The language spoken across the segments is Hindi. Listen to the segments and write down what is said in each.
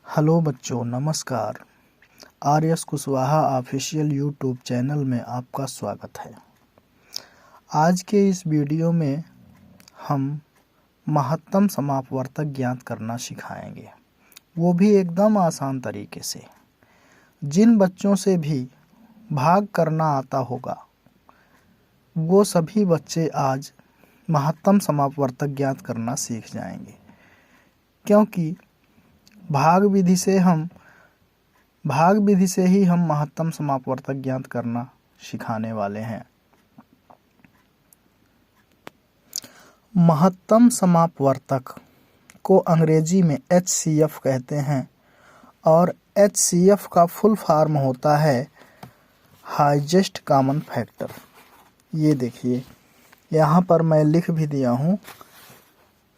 हेलो बच्चों, नमस्कार। RS. Kushwaha official YouTube channel में आपका स्वागत है। आज के इस वीडियो में हम महत्तम समापवर्तक ज्ञात करना सिखाएंगे, वो भी एकदम आसान तरीके से। जिन बच्चों से भी भाग करना आता होगा वो सभी बच्चे आज महत्तम समापवर्तक ज्ञात करना सीख जाएंगे, क्योंकि भाग विधि से ही हम महत्तम समापवर्तक ज्ञात करना सिखाने वाले हैं। महत्तम समापवर्तक को अंग्रेजी में HCF कहते हैं और HCF का फुल फॉर्म होता है हाईएस्ट कॉमन फैक्टर। ये देखिए, यहाँ पर मैं लिख भी दिया हूँ।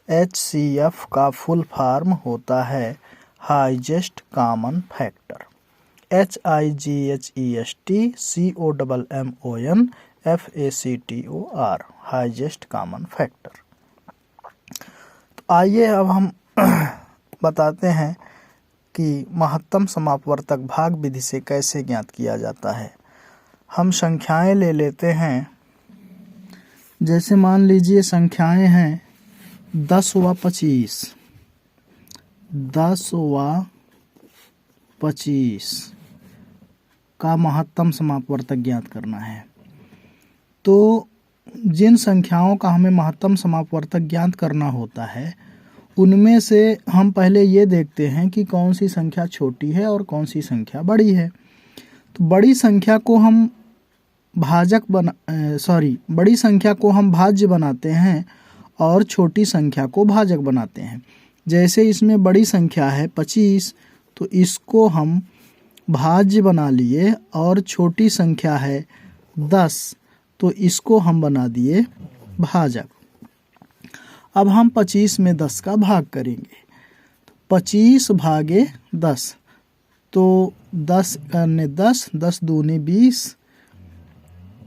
HCF का फुल फॉर्म होता है highest common factor. HIGHEST COMMON FACTOR, highest common factor. तो आइए अब हम बताते हैं कि महत्तम समापवर्तक भाग विधि से कैसे ज्ञात किया जाता है। हम संख्याएं ले लेते हैं। जैसे मान लीजिए संख्याएं हैं 10 व 25। 10 व 25 का महत्तम समापवर्तक ज्ञात करना है। तो जिन संख्याओं का हमें महत्तम समापवर्तक ज्ञात करना होता है उनमें से हम पहले ये देखते हैं कि कौन सी संख्या छोटी है और कौन सी संख्या बड़ी है। तो बड़ी संख्या को हम भाज्य बनाते हैं और छोटी संख्या को भाजक बनाते हैं। जैसे इसमें बड़ी संख्या है 25, तो इसको हम भाज्य बना लिए, और छोटी संख्या है 10, तो इसको हम बना दिए भाजक। अब हम 25 में 10 का भाग करेंगे। 25 भागे 10, तो 10 करने 10, 10 दूनी 20,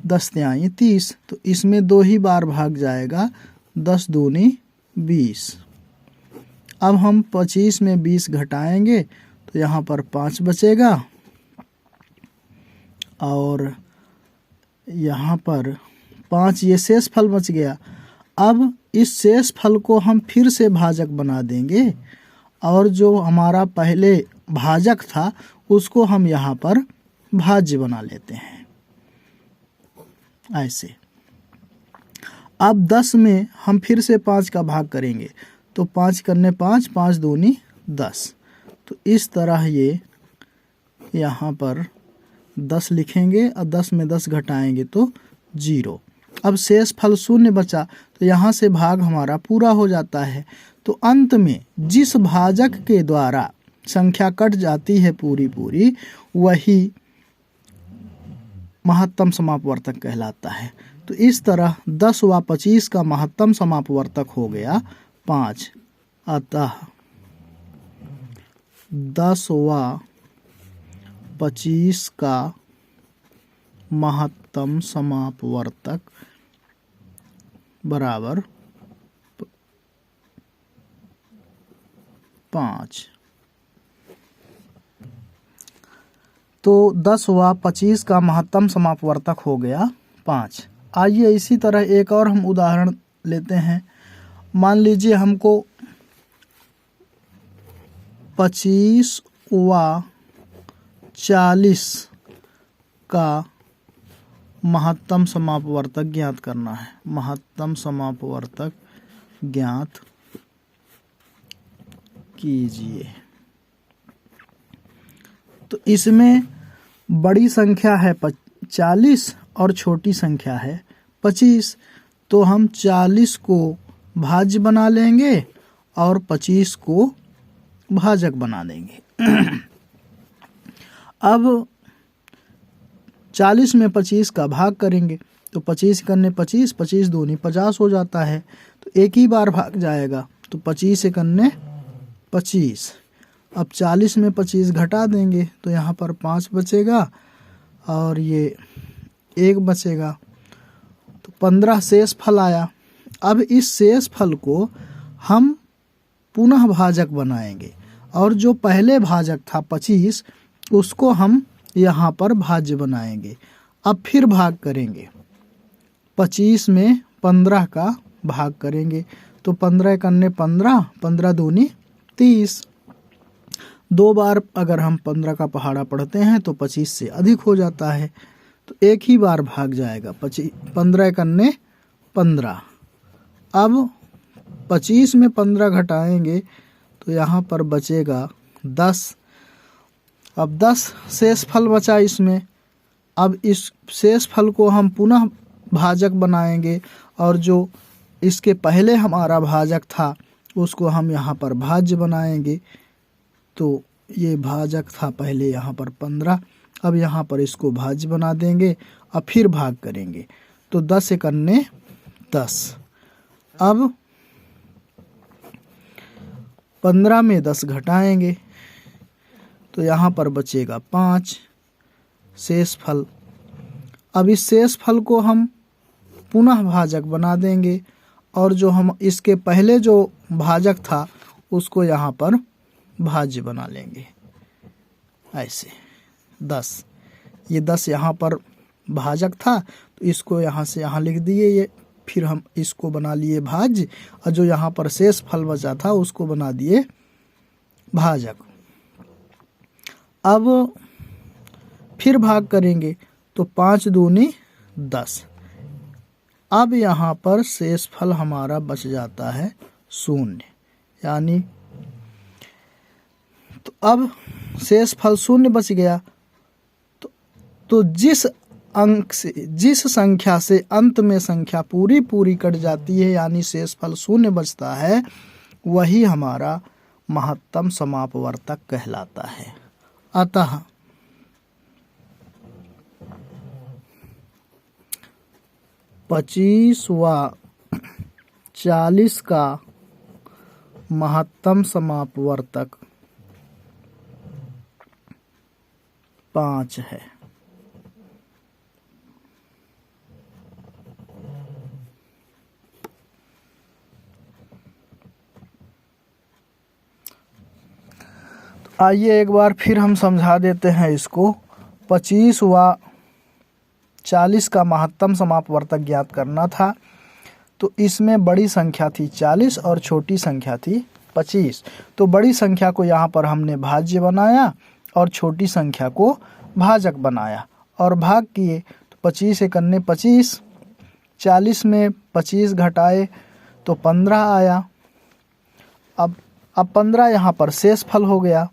10 तिहाई 30, तो इसमें 2 ही बार भाग जाएगा, 10 दूनी 20। अब हम 25 में 20 घटाएंगे तो यहाँ पर 5 बचेगा, और यहाँ पर 5 ये शेष फल बच गया। अब इस शेष फल को हम फिर से भाजक बना देंगे, और जो हमारा पहले भाजक था उसको हम यहाँ पर भाज्य बना लेते हैं, ऐसे। अब 10 में हम फिर से 5 का भाग करेंगे, तो 5 करने 5, 5 दूनी 10, तो इस तरह ये यहाँ पर 10 लिखेंगे और 10 में 10 घटाएंगे तो 0। अब शेष फल 0 बचा, तो यहाँ से भाग हमारा पूरा हो जाता है। तो अंत में जिस भाजक के द्वारा संख्या कट जाती है पूरी, वही महत्तम समापवर्तक कहलाता है। तो इस तरह 10 व 25 का महत्तम समापवर्तक हो गया 5। अतः 10 व 25 का महत्तम समापवर्तक बराबर 5। तो 10 व 25 का महत्तम समापवर्तक हो गया 5। आइए इसी तरह एक और हम उदाहरण लेते हैं। मान लीजिए हमको 25 व 40 का महत्तम समापवर्तक ज्ञात करना है। महत्तम समापवर्तक ज्ञात कीजिए। तो इसमें बड़ी संख्या है 40 और छोटी संख्या है 25, तो हम 40 को भाज्य बना लेंगे और 25 को भाजक बना देंगे। अब 40 में 25 का भाग करेंगे, तो 25 करने 25, 25 दूनी 50 हो जाता है, तो एक ही बार भाग जाएगा, तो 25 करने 25। अब 40 में 25 घटा देंगे तो यहाँ पर 5 बचेगा और ये 1 बचेगा, तो 15 शेष फल आया। अब इस शेष फल को हम पुनः भाजक बनाएंगे और जो पहले भाजक था 25 उसको हम यहाँ पर भाज्य बनाएंगे। अब फिर भाग करेंगे, 25 में 15 का भाग करेंगे तो 15 करने 15, 15 दूनी 30। 2 बार अगर हम 15 का पहाड़ा पढ़ते हैं तो 25 से अधिक हो जाता है, तो एक ही बार भाग जाएगा। 15 करने 15। अब 25 में 15 घटाएंगे तो यहाँ पर बचेगा 10। अब 10 शेष फल बचा इसमें। अब इस शेष फल को हम पुनः भाजक बनाएंगे और जो इसके पहले हमारा भाजक था उसको हम यहाँ पर भाज्य बनाएंगे। तो ये भाजक था पहले यहाँ पर 15, अब यहाँ पर इसको भाज्य बना देंगे। अब फिर भाग करेंगे तो 10 करने 10। अब 15 में 10 घटाएंगे तो यहाँ पर बचेगा 5 शेष फल। अब इस शेष फल को हम पुनः भाजक बना देंगे और जो हम इसके पहले जो भाजक था उसको यहाँ पर भाज्य बना लेंगे। ऐसे 10, ये 10 यहाँ पर भाजक था तो इसको यहाँ से यहाँ लिख दिए ये, फिर हम इसको बना लिए भाज्य और जो यहाँ पर शेष फल बचा था उसको बना दिए भाजक। अब फिर भाग करेंगे तो 5 दूनी 10। अब यहाँ पर शेष फल हमारा बच जाता है 0, यानी तो अब शेष फल 0 बच गया। तो जिस अंक से, जिस संख्या से अंत में संख्या पूरी पूरी कट जाती है यानी शेष फल 0 बचता है, वही हमारा महत्तम समापवर्तक कहलाता है। अतः 25 व 40 का महत्तम समापवर्तक 5 है। तो आइए एक बार फिर हम समझा देते हैं इसको। 25 व 40 का महत्तम समापवर्तक ज्ञात करना था, तो इसमें बड़ी संख्या थी 40 और छोटी संख्या थी 25। तो बड़ी संख्या को यहाँ पर हमने भाज्य बनाया और छोटी संख्या को भाजक बनाया और भाग किए तो 25 करने 25, 40 में 25 घटाए तो 15 आया। अब 15 यहाँ पर शेष फल हो गया।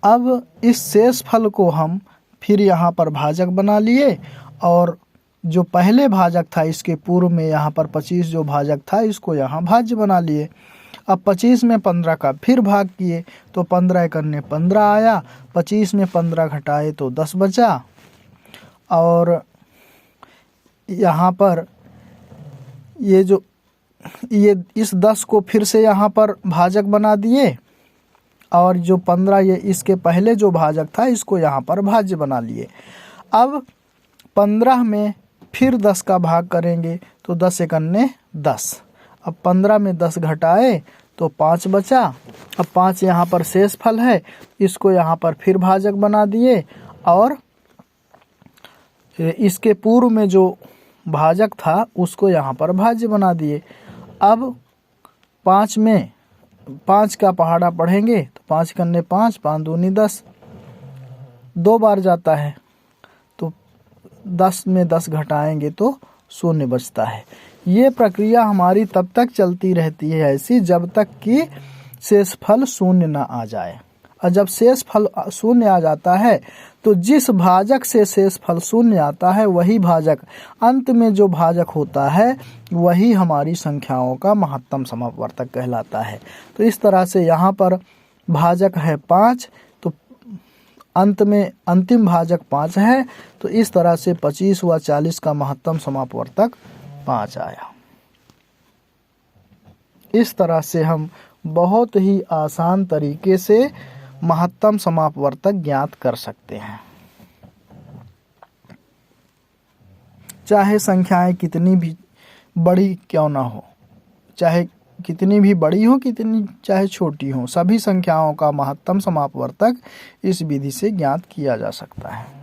अब इस शेष फल को हम फिर यहाँ पर भाजक बना लिए और जो पहले भाजक था इसके पूर्व में यहाँ पर 25 जो भाजक था इसको यहाँ भाज्य बना लिए। अब 25 में 15 का फिर भाग किए तो 15 करने 15 आया, 25 में 15 घटाए तो 10 बचा और यहाँ पर ये इस 10 को फिर से यहाँ पर भाजक बना दिए और जो 15 ये इसके पहले जो भाजक था इसको यहाँ पर भाज्य बना लिए। अब 15 में फिर 10 का भाग करेंगे तो 10 करने 10। अब 15 में 10 घटाए तो 5 बचा। अब 5 यहाँ पर शेष फल है, इसको यहाँ पर फिर भाजक बना दिए और इसके पूर्व में जो भाजक था उसको यहाँ पर भाज्य बना दिए। अब 5 में 5 का पहाड़ा पढ़ेंगे तो 5 करने 5, 5 दूनी 10, 2 बार जाता है तो 10 में 10 घटाएंगे तो 0 बचता है। ये प्रक्रिया हमारी तब तक चलती रहती है ऐसी जब तक कि शेष फल 0 ना आ जाए। और जब शेष फल 0 आ जाता है तो जिस भाजक से शेष फल 0 आता है वही भाजक, अंत में जो भाजक होता है वही हमारी संख्याओं का महत्तम समापवर्तक कहलाता है। तो इस तरह से यहाँ पर भाजक है 5, तो अंत में अंतिम भाजक 5 है। तो इस तरह से 25 व 40 का महत्तम समापवर्तक 5 आया। इस तरह से हम बहुत ही आसान तरीके से महत्तम समापवर्तक ज्ञात कर सकते हैं, चाहे संख्याएं कितनी भी बड़ी क्यों ना हो, चाहे कितनी भी बड़ी हो कितनी चाहे छोटी हो, सभी संख्याओं का महत्तम समापवर्तक इस विधि से ज्ञात किया जा सकता है।